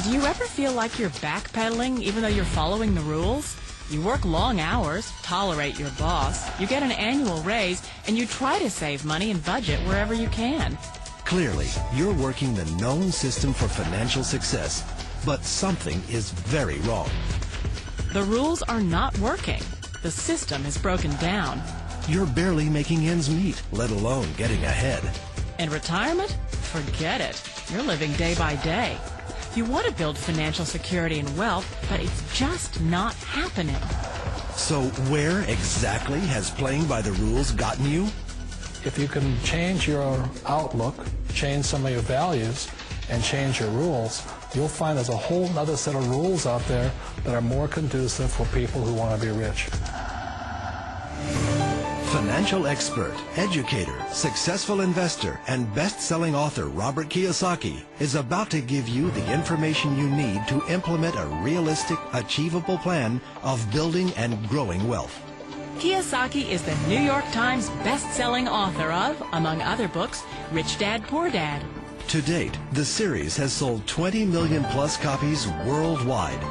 Do you ever feel like you're backpedaling even though you're following the rules? You work long hours, tolerate your boss, you get an annual raise, and you try to save money and budget wherever you can. Clearly, you're working the known system for financial success, but something is very wrong. The rules are not working. The system is broken down. You're barely making ends meet, let alone getting ahead. And retirement? Forget it. You're living day by day. You want to build financial security and wealth, but it's just not happening. So where exactly has playing by the rules gotten you? If you can change your outlook, change some of your values, and change your rules, you'll find there's a whole other set of rules out there that are more conducive for people who want to be rich. Financial expert, educator, successful investor, and best-selling author Robert Kiyosaki is about to give you the information you need to implement a realistic, achievable plan of building and growing wealth. Kiyosaki is the New York Times best-selling author of, among other books, Rich Dad, Poor Dad. To date, the series has sold 20 million plus copies worldwide.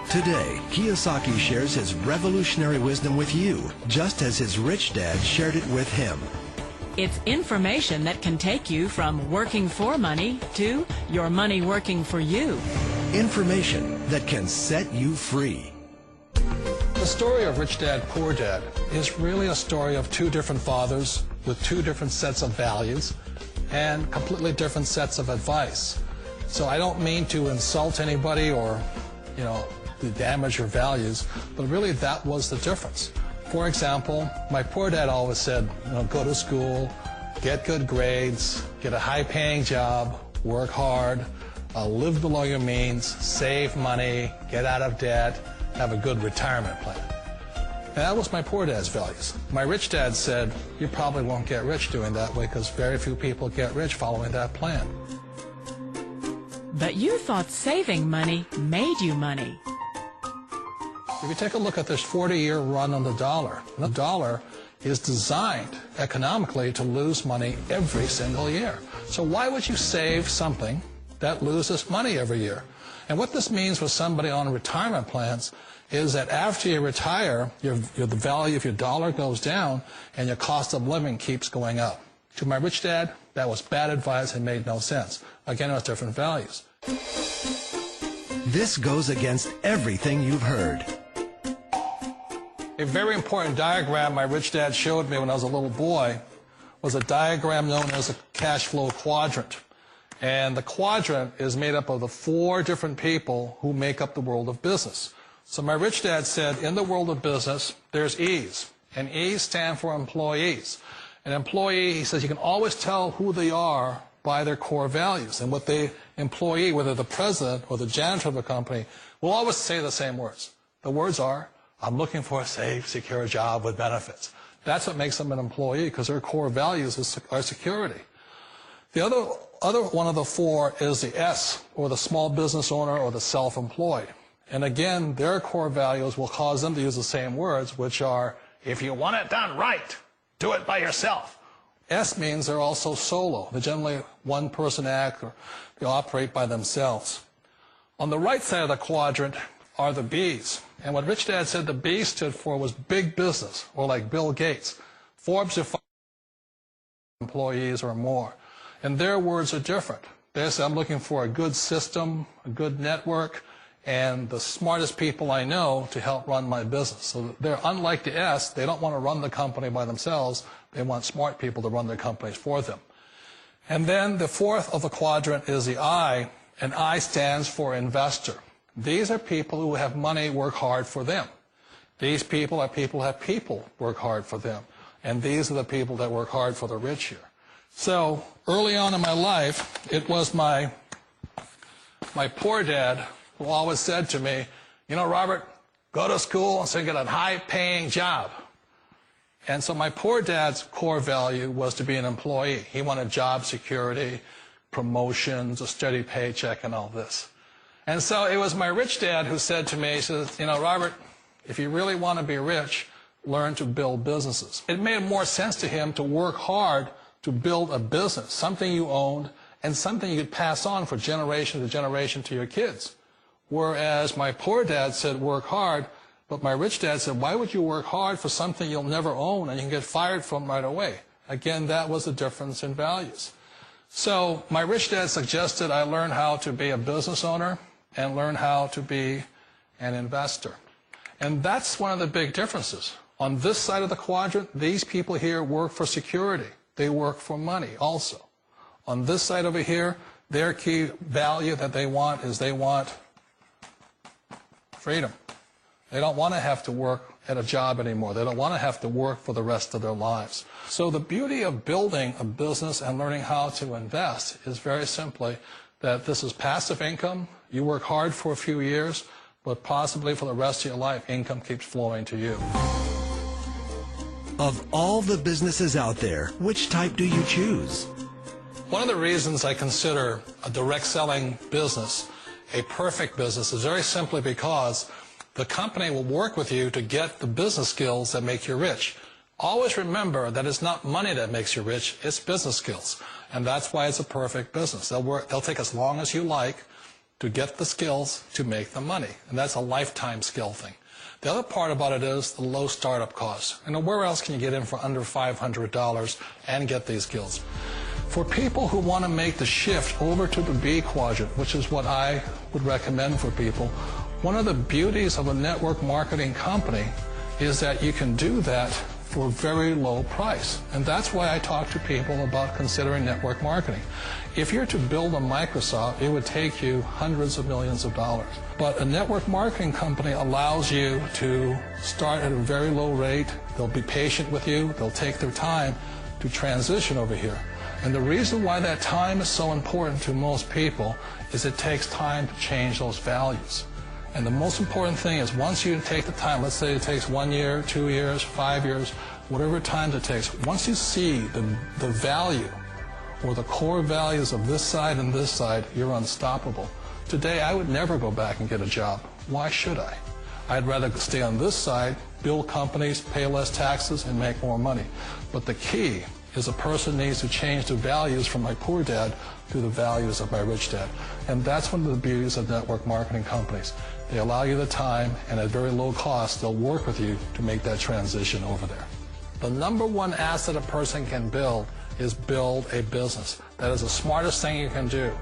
Today, Kiyosaki shares his revolutionary wisdom with you, just as his rich dad shared it with him. It's information that can take you from working for money to your money working for you. Information that can set you free. The story of Rich Dad, Poor Dad is really a story of two different fathers with two different sets of values and completely different sets of advice. So I don't mean to insult anybody or, to damage your values, but really that was the difference. For example, my poor dad always said, go to school, get good grades, get a high-paying job, work hard, live below your means, save money, get out of debt, have a good retirement plan. And that was my poor dad's values. My rich dad said, you probably won't get rich doing that way because very few people get rich following that plan. But you thought saving money made you money. If you take a look at this 40-year run on the dollar is designed economically to lose money every single year. So why would you save something that loses money every year? And what this means for somebody on retirement plans is that after you retire, the value of your dollar goes down and your cost of living keeps going up. To my rich dad, that was bad advice and made no sense. Again, it was different values. This goes against everything you've heard. A very important diagram my rich dad showed me when I was a little boy was a diagram known as a cash flow quadrant. And the quadrant is made up of the four different people who make up the world of business. So my rich dad said, in the world of business, there's E's. And E's stand for employees. An employee, he says, you can always tell who they are by their core values. And what the employee, whether the president or the janitor of the company, will always say the same words. The words are, I'm looking for a safe, secure job with benefits. That's what makes them an employee, because their core values are security. The other one of the four is the S, or the small business owner or the self-employed. And again, their core values will cause them to use the same words, which are, if you want it done right, do it by yourself. S means they're also solo. They're generally one-person act, or they operate by themselves. On the right side of the quadrant are the B's. And what Rich Dad said the B stood for was big business, or like Bill Gates. Forbes defines employees or more. And their words are different. They say, I'm looking for a good system, a good network, and the smartest people I know to help run my business. So they're unlike the S. They don't want to run the company by themselves. They want smart people to run their companies for them. And then the fourth of the quadrant is the I, and I stands for investor. These are people who have money work hard for them. These people are people who have people work hard for them. And these are the people that work hard for the rich here. So early on in my life, it was my poor dad who always said to me, Robert, go to school and so you get a high-paying job. And so my poor dad's core value was to be an employee. He wanted job security, promotions, a steady paycheck, and all this. And so it was my rich dad who said to me, he says, Robert, if you really want to be rich, learn to build businesses. It made more sense to him to work hard to build a business, something you owned and something you could pass on for generation to generation to your kids. Whereas my poor dad said work hard, but my rich dad said, why would you work hard for something you'll never own and you can get fired from right away? Again, that was the difference in values. So my rich dad suggested I learn how to be a business owner and learn how to be an investor. And that's one of the big differences. On this side of the quadrant, these people here work for security. They work for money also. On this side over here, their key value that they want is they want freedom. They don't want to have to work at a job anymore. They don't want to have to work for the rest of their lives. So the beauty of building a business and learning how to invest is very simply that this is passive income. You work hard for a few years, but possibly for the rest of your life, income keeps flowing to you. Of all the businesses out there, which type do you choose? One of the reasons I consider a direct selling business a perfect business is very simply because the company will work with you to get the business skills that make you rich. Always remember that it's not money that makes you rich, it's business skills. And that's why it's a perfect business. They'll take as long as you like to get the skills to make the money. And that's a lifetime skill thing. The other part about it is the low startup costs. And where else can you get in for under $500 and get these skills? For people who want to make the shift over to the B quadrant, which is what I would recommend for people, one of the beauties of a network marketing company is that you can do that for a very low price. And that's why I talk to people about considering network marketing. If you're to build a Microsoft, it would take you hundreds of millions of dollars. But a network marketing company allows you to start at a very low rate. They'll be patient with you. They'll take their time to transition over here. And the reason why that time is so important to most people is it takes time to change those values. And the most important thing is once you take the time, let's say it takes 1 year, 2 years, 5 years, whatever time it takes, once you see the value or the core values of this side and this side, you're unstoppable. Today, I would never go back and get a job. Why should I? I'd rather stay on this side, build companies, pay less taxes, and make more money. But the key is a person needs to change the values from my poor dad to the values of my rich dad. And that's one of the beauties of network marketing companies. They allow you the time, and at very low cost, they'll work with you to make that transition over there. The number one asset a person can build is build a business. That is the smartest thing you can do.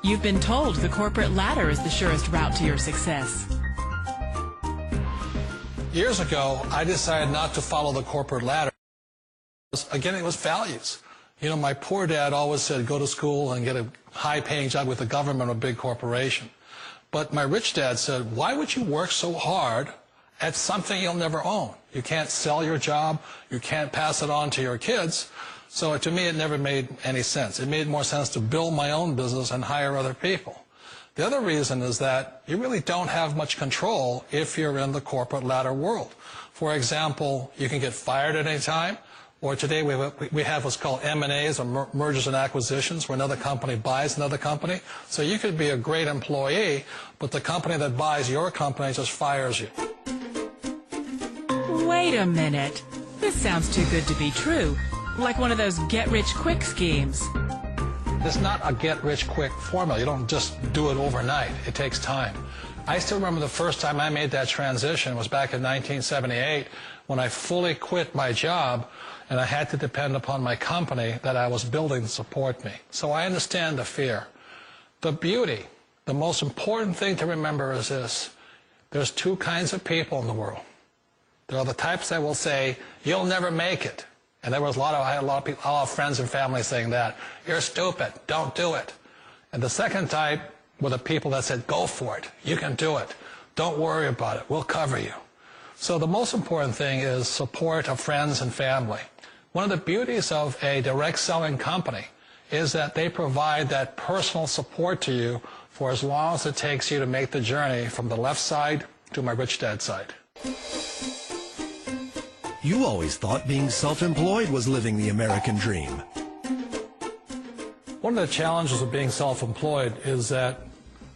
You've been told the corporate ladder is the surest route to your success. Years ago, I decided not to follow the corporate ladder. Again, it was values. You know, my poor dad always said, go to school and get a high-paying job with the government or a big corporation. But my rich dad said, why would you work so hard at something you'll never own? You can't sell your job. You can't pass it on to your kids. So to me, it never made any sense. It made more sense to build my own business and hire other people. The other reason is that you really don't have much control if you're in the corporate ladder world. For example, you can get fired at any time, or today we have what's called M&As, or mergers and acquisitions, where another company buys another company. So you could be a great employee, but the company that buys your company just fires you. Wait a minute. This sounds too good to be true. Like one of those get-rich-quick schemes. It's not a get-rich-quick formula. You don't just do it overnight. It takes time. I still remember the first time I made that transition was back in 1978 when I fully quit my job and I had to depend upon my company that I was building to support me. So I understand the fear. The beauty, the most important thing to remember is this. There's two kinds of people in the world. There are the types that will say, you'll never make it. And I had a lot of friends and family saying that. You're stupid. Don't do it. And the second type were the people that said, go for it. You can do it. Don't worry about it. We'll cover you. So the most important thing is support of friends and family. One of the beauties of a direct selling company is that they provide that personal support to you for as long as it takes you to make the journey from the left side to my rich dad side. You always thought being self-employed was living the American dream. One of the challenges of being self-employed is that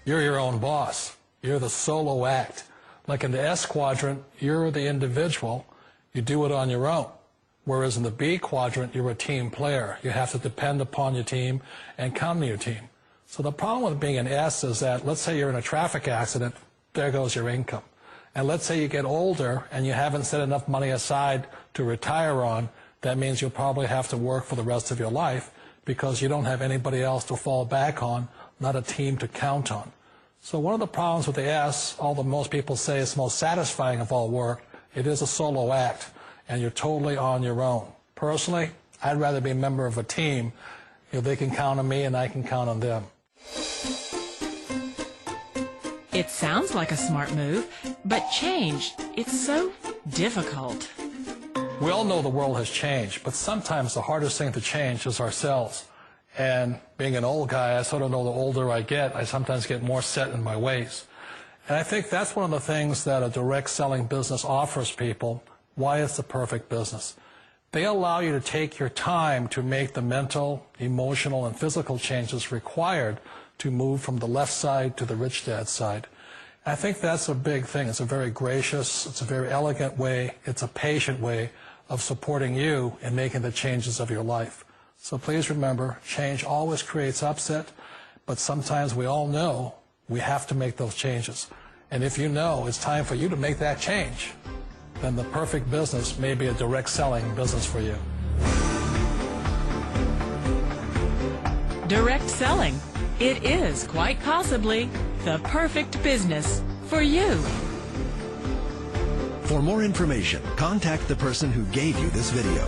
you're your own boss. You're the solo act. Like in the S quadrant, you're the individual. You do it on your own. Whereas in the B quadrant, you're a team player. You have to depend upon your team and count on your team. So the problem with being an S is that, let's say you're in a traffic accident, there goes your income. And let's say you get older and you haven't set enough money aside to retire on, that means you'll probably have to work for the rest of your life because you don't have anybody else to fall back on, not a team to count on. So one of the problems with the S, although most people say it's the most satisfying of all work, it is a solo act, and you're totally on your own. Personally, I'd rather be a member of a team. They can count on me and I can count on them. It sounds like a smart move, but change, it's so difficult. We all know the world has changed, but sometimes the hardest thing to change is ourselves. And being an old guy, I sort of know the older I get, I sometimes get more set in my ways. And I think that's one of the things that a direct selling business offers people, why it's the perfect business. They allow you to take your time to make the mental, emotional, and physical changes required to move from the left side to the rich dad side. I think that's a big thing. It's a very gracious, it's a very elegant way, it's a patient way of supporting you in making the changes of your life. So please remember, change always creates upset, but sometimes we all know we have to make those changes. And if you know it's time for you to make that change, then the perfect business may be a direct selling business for you. Direct selling. It is quite possibly the perfect business for you. For more information, contact the person who gave you this video.